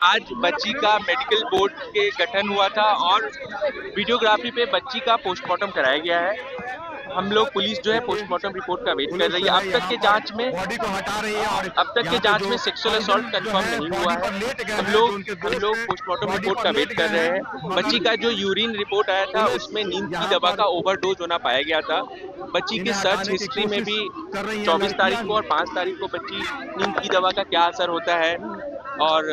आज बच्ची का मेडिकल बोर्ड के गठन हुआ था और वीडियोग्राफी पे बच्ची का पोस्टमार्टम कराया गया है। हम लोग पुलिस जो है पोस्टमार्टम रिपोर्ट का वेट कर पुलिस रही जो है। है यहाँ पर बॉडी को हटा रही है और अब तक के यहाँ पे जांच जो में सेक्सुअल असॉल्ट परिजन जो कंफर्म है नहीं हुआ बॉडी है। पर लेट गए हम हैं, जो लोग उनके हम दोस्त लोग थे पोस्टमार्टम बॉडी रिपोर्ट का पर वेट लेट कर गए रहे हैं, हैं। बच्ची मगर का जो यूरिन रिपोर्ट आया था पुलिस उसमें नींद की यहाँ दवा पर का ओवरडोज होना पाया गया था। बच्ची के इन्हें सर्च हटाने की हिस्ट्री में कोशिश भी कर रही है 24 तारीख लड़कियां। को और 5 तारीख को बच्ची नींद की दवा का क्या असर होता है और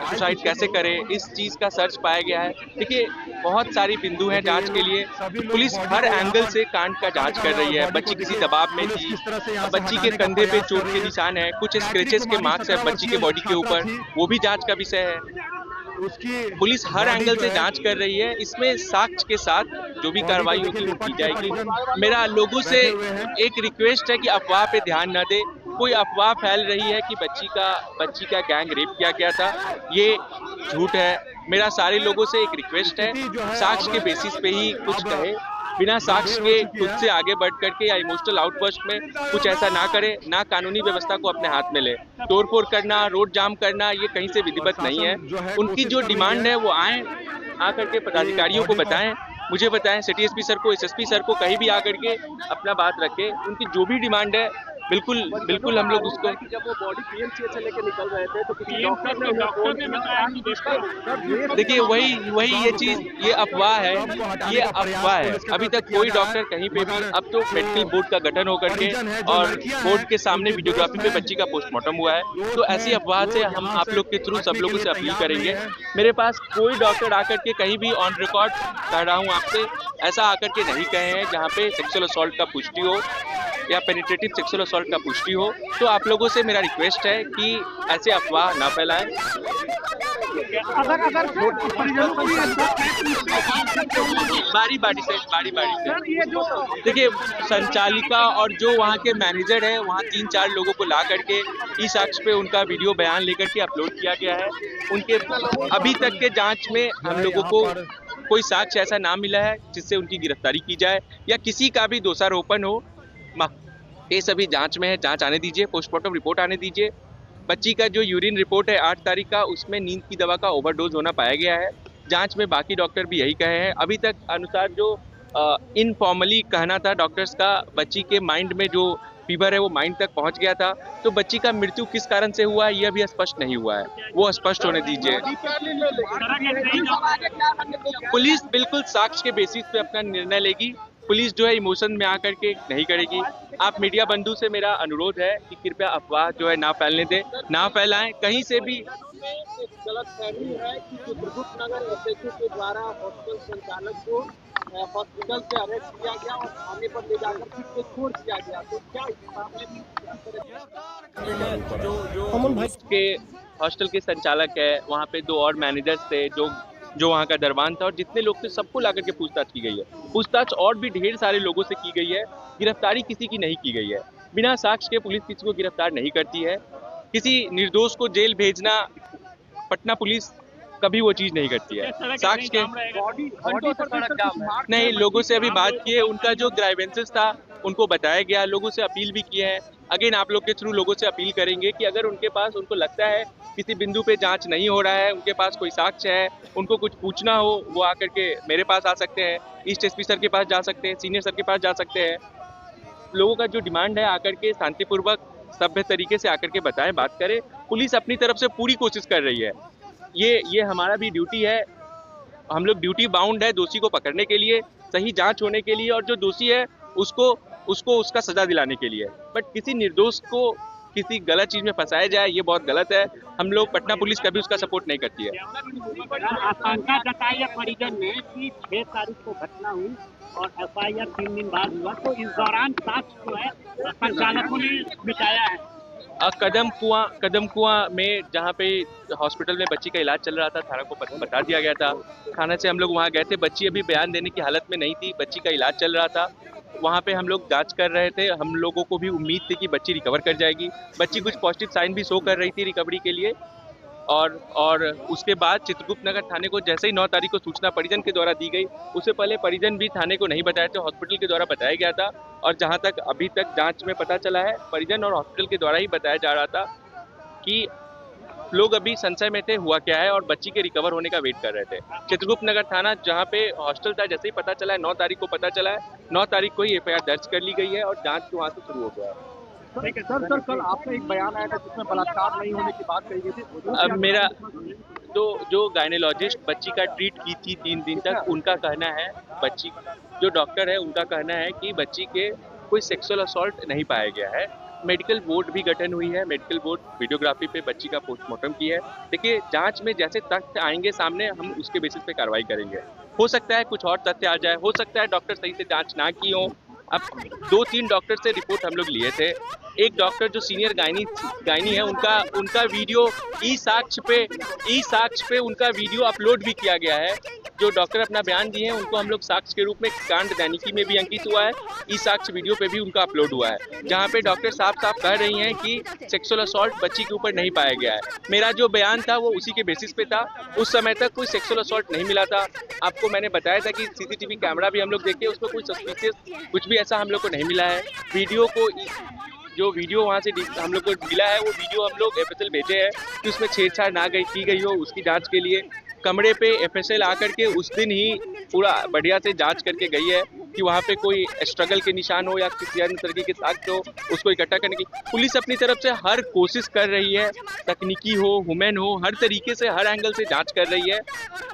सुसाइड कैसे करे, इस चीज का सर्च पाया गया है। देखिए, बहुत सारी बिंदु हैं देखिए ये जांच के लोग लिए। सभी लोग पुलिस बॉडी हर को यहाँ एंगल पर से कांड का कवर जांच कर कर रहे हैं और रही है। बॉडी को बच्ची किसी देखिए दबाव में पुलिस थी, किस तरह से यहाँ से बच्ची के हटाने का कंधे पे प्रयास कर चोट रही के है। निशान है, कुछ गायत्री स्क्रेचेस के कुमारी मार्क्स है 17 बच्ची के वर्षीय जो बॉडी के छात्रा ऊपर, थी, वो भी जांच का विषय है। उसकी पुलिस हर बॉडी एंगल जो से है जांच कर रही है। इसमें साक्ष्य के साथ जो भी बॉडी को कार्रवाई देखिए होगी वो की लिपट के जाएगी। परिजन मेरा लोगों से बैठे हुए हैं। एक रिक्वेस्ट है कि अफवाह पे ध्यान न दे। कोई अफवाह फैल रही है कि बच्ची का गैंग रेप किया गया था, ये झूठ है। मेरा सारे लोगों से एक रिक्वेस्ट है, स्थिति जो है साक्ष्य के बेसिस पे ही कुछ अब कहे, बिना साक्ष्य गंभीर हो के चुकी खुद है। से आगे बढ़ करके या इमोशनल आउटबर्स्ट में कुछ ऐसा ना करे, ना कानूनी व्यवस्था को अपने हाथ में ले। तोड़फोड़ करना, रोड जाम करना, ये कहीं से विधिवत नहीं है। प्रशासन जो है उनकी कोशिश जो कर रही डिमांड है है वो आए, आकर के कि पदाधिकारियों को बॉडी को बताएं, मुझे बताएं, सिटी एसपी सर को, एसएसपी सर को, कहीं भी आकर के अपना बात रखें। उनकी जो भी डिमांड है बिल्कुल बिल्कुल हम लोग उसको। जब वो बॉडी पीएमसीएच से लेके निकल रहे थे तो किसी डॉक्टर ने उन्हें फोन किया। देखिए, वही ये चीज, ये अफवाह है, सबको हटाने ये का प्रयास अफवाह है। पुलिस की अभी तरफ से तक किया कोई जा रहा डॉक्टर कहीं पे भी, मगर अब तो मेडिकल बोर्ड का गठन होकर के परिजन है, जो और लड़कियां बोर्ड हैं, के सामने उनके वीडियोग्राफी दोस्त पे हैं, बच्ची का पोस्टमार्टम हुआ है। दोस्त तो हैं, ऐसी अफवाह जो से हम यहाँ आप से लोग के थ्रू सब हटने के लोगों लिए से अपील तैयार नहीं करेंगे। है। मेरे पास कोई डॉक्टर आकर के कहीं भी ऑन रिकॉर्ड कह रहा हूँ आपसे, ऐसा आकर के नहीं कहे हैं जहाँ पे सेक्सुअल असॉल्ट का पुष्टि हो या पेनिट्रेटिव सेक्सुअल असॉल्ट का पुष्टि हो। तो आप लोगों से मेरा रिक्वेस्ट है कि ऐसे अफवाह ना फैलाएं। अगर परिजनों को बारी बारी से देखिए, संचालिका और जो वहाँ के मैनेजर है, वहाँ 3-4 लोगों को ला करके ई साक्ष्य पे उनका वीडियो बयान लेकर के अपलोड किया गया है। उनके अभी तक के जांच में जो हम है लोगों यहाँ को पर कोई साक्ष्य ऐसा ना मिला है जिससे उनकी गिरफ्तारी की जाए या किसी का भी दोषारोपण हो। ये सभी जांच में है, जांच आने दीजिए, पोस्टमार्टम रिपोर्ट आने दीजिए। बच्ची का जो यूरिन रिपोर्ट है 8 तारीख का, उसमें नींद की दवा का ओवरडोज होना पाया गया है। जांच में बाकी डॉक्टर भी यही कहे हैं। अभी तक अनुसार जो इनफॉर्मली कहना था डॉक्टर्स का, बच्ची के माइंड में जो फीवर है वो माइंड तक पहुंच गया था। तो बच्ची का मृत्यु किस कारण से हुआ है यह भी स्पष्ट नहीं हुआ है, वो स्पष्ट होने दीजिए। पुलिस बिल्कुल साक्ष्य के बेसिस पे अपना निर्णय लेगी। पुलिस जो है इमोशन में आकर के नहीं करेगी। आप मीडिया बंधु से मेरा अनुरोध है कि कृपया अफवाह जो है ना फैलने दें, ना फैलाएं कहीं से भी। गलतफहमी है कि चित्रगुप्त नगर एसएचओ के द्वारा हॉस्पिटल संचालक को हॉस्पिटल से अरेस्ट किया गया और थाने पर ले जाकर फिर छोड़ दिया गया। तो क्या इस मामले में जो के हॉस्टल के संचालक है, वहाँ पे 2 और मैनेजर्स थे, जो वहाँ का दरबान था, और जितने लोग थे सबको लाकर के पूछताछ की गई है। पूछताछ और भी ढेर सारे लोगों से की गई है। गिरफ्तारी किसी की नहीं की गई है। बिना साक्ष्य के पुलिस किसी को गिरफ्तार नहीं करती है। किसी निर्दोष को जेल भेजना पटना पुलिस कभी वो चीज नहीं करती है। साक्ष्य के नहीं, लोगों से अभी बात की है, उनका जो ग्राइवेंसेस था उनको बताया गया, लोगों से अपील भी किए हैं। अगेन आप लोग के थ्रू लोगों से अपील करेंगे कि अगर उनके पास, उनको लगता है किसी बिंदु पे जांच नहीं हो रहा है, उनके पास कोई साक्ष्य है, उनको कुछ पूछना हो, वो आकर के मेरे पास आ सकते हैं, ईस्ट एसपी सर के पास जा सकते हैं, सीनियर सर के पास जा सकते हैं। लोगों का जो डिमांड है आकर के शांतिपूर्वक सभ्य तरीके से आकर के बताएं, बात करें। पुलिस अपनी तरफ से पूरी कोशिश कर रही है। ये हमारा भी ड्यूटी है, हम लोग ड्यूटी बाउंड है दोषी को पकड़ने के लिए, सही जांच होने के लिए, और जो दोषी है उसको उसका सजा दिलाने के लिए। बट किसी निर्दोष को किसी गलत चीज में फंसाया जाए, ये बहुत गलत है। हम लोग, पटना पुलिस कभी उसका सपोर्ट नहीं करती है। आशंका जताई है परिजन ने कि 6 तारीख को घटना हुई और एफआईआर 3 दिन बाद हुआ, तो इस दौरान साक्ष्य जो है संचालकों ने मिटाया है। कदम कुआं में जहाँ पे हॉस्पिटल में बच्ची का इलाज चल रहा था, थाना को बता दिया गया था। थाना से हम लोग वहाँ गए थे, बच्ची अभी बयान देने की हालत में नहीं थी, बच्ची का इलाज चल रहा था। वहाँ पे हम लोग जांच कर रहे थे। हम लोगों को भी उम्मीद थी कि बच्ची रिकवर कर जाएगी। बच्ची कुछ पॉजिटिव साइन भी शो कर रही थी रिकवरी के लिए। और उसके बाद चित्रगुप्त नगर थाने को जैसे ही 9 तारीख को सूचना परिजन के द्वारा दी गई, उससे पहले परिजन भी थाने को नहीं बताए थे, हॉस्पिटल के द्वारा बताया गया था। और जहां तक अभी तक जांच में पता चला है, परिजन और हॉस्पिटल के द्वारा ही बताया जा रहा था कि लोग अभी संशय में थे हुआ क्या है, और बच्ची के रिकवर होने का वेट कर रहे थे। चित्रगुप्त नगर थाना जहाँ पे हॉस्टल था, जैसे ही पता चला है 9 तारीख को पता चला है, 9 तारीख को ही एफआईआर दर्ज कर ली गई है और जांच वहाँ से शुरू हो गया है। सर कल आपका एक बयान आया था जिसमें बलात्कार नहीं होने की बात कही गई थी। अब मेरा जो गायनोलॉजिस्ट बच्ची का ट्रीट की थी 3 दिन तक, उनका कहना है, बच्ची जो डॉक्टर है उनका कहना है कि बच्ची के कोई सेक्सुअल असॉल्ट नहीं पाया गया है। मेडिकल बोर्ड भी गठन हुई है, मेडिकल बोर्ड वीडियोग्राफी पे बच्ची का पोस्टमार्टम की है। देखिए, जांच में जैसे तथ्य आएंगे सामने, हम उसके बेसिस पे कार्रवाई करेंगे। हो सकता है कुछ और तथ्य आ जाए, हो सकता है डॉक्टर सही से जांच ना की हो। अब 2-3 डॉक्टर से रिपोर्ट हम लोग लिए थे। एक डॉक्टर जो सीनियर गायनी है, उनका वीडियो ई साक्ष्य पे उनका वीडियो अपलोड भी किया गया है। जो डॉक्टर अपना बयान दिए हैं उनको हम लोग साक्ष्य के रूप में कांड दैनिकी में भी अंकित हुआ है, ई साक्ष्य वीडियो पे भी उनका अपलोड हुआ है, जहाँ पे डॉक्टर साफ कह रही हैं कि सेक्सुअल असॉल्ट बच्ची के ऊपर नहीं पाया गया है। मेरा जो बयान था वो उसी के बेसिस पे था। उस समय तक कोई सेक्सुअल असॉल्ट नहीं मिला था। आपको मैंने बताया था कि सीसीटीवी कैमरा भी हम लोग देखे, उसमें कोई सस्पिशियस कुछ भी ऐसा हम लोग को नहीं मिला है। जो वीडियो वहाँ से हम लोग को मिला है, वो वीडियो हम लोग एफएसएल भेजे हैं कि उसमें छेड़छाड़ ना की गई हो, उसकी जांच के लिए कमरे पे एफएसएल आकर के उस दिन ही पूरा बढ़िया से जांच करके गई है कि वहाँ पे कोई स्ट्रगल के निशान हो या किसी अन्य तरीके के साक्ष्य हो, उसको इकट्ठा करने की पुलिस अपनी तरफ से हर कोशिश कर रही है। तकनीकी हो, ह्यूमन हो, हर तरीके से, हर एंगल से जांच कर रही है।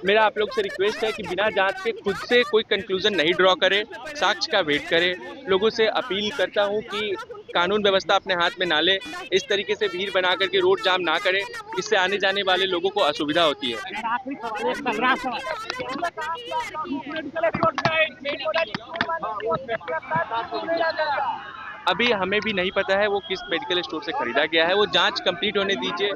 मेरा आप लोग से रिक्वेस्ट है कि बिना जांच के खुद से कोई कंक्लूजन नहीं ड्रॉ करे, साक्ष्य का वेट करे। लोगों से अपील करता हूँ कि कानून व्यवस्था अपने हाथ में ना ले, इस तरीके से भीड़ बना करके रोड जाम ना करें, इससे आने जाने वाले लोगों को असुविधा होती है। अभी हमें भी नहीं पता है वो किस मेडिकल स्टोर से खरीदा गया है, वो जांच कंप्लीट होने दीजिए।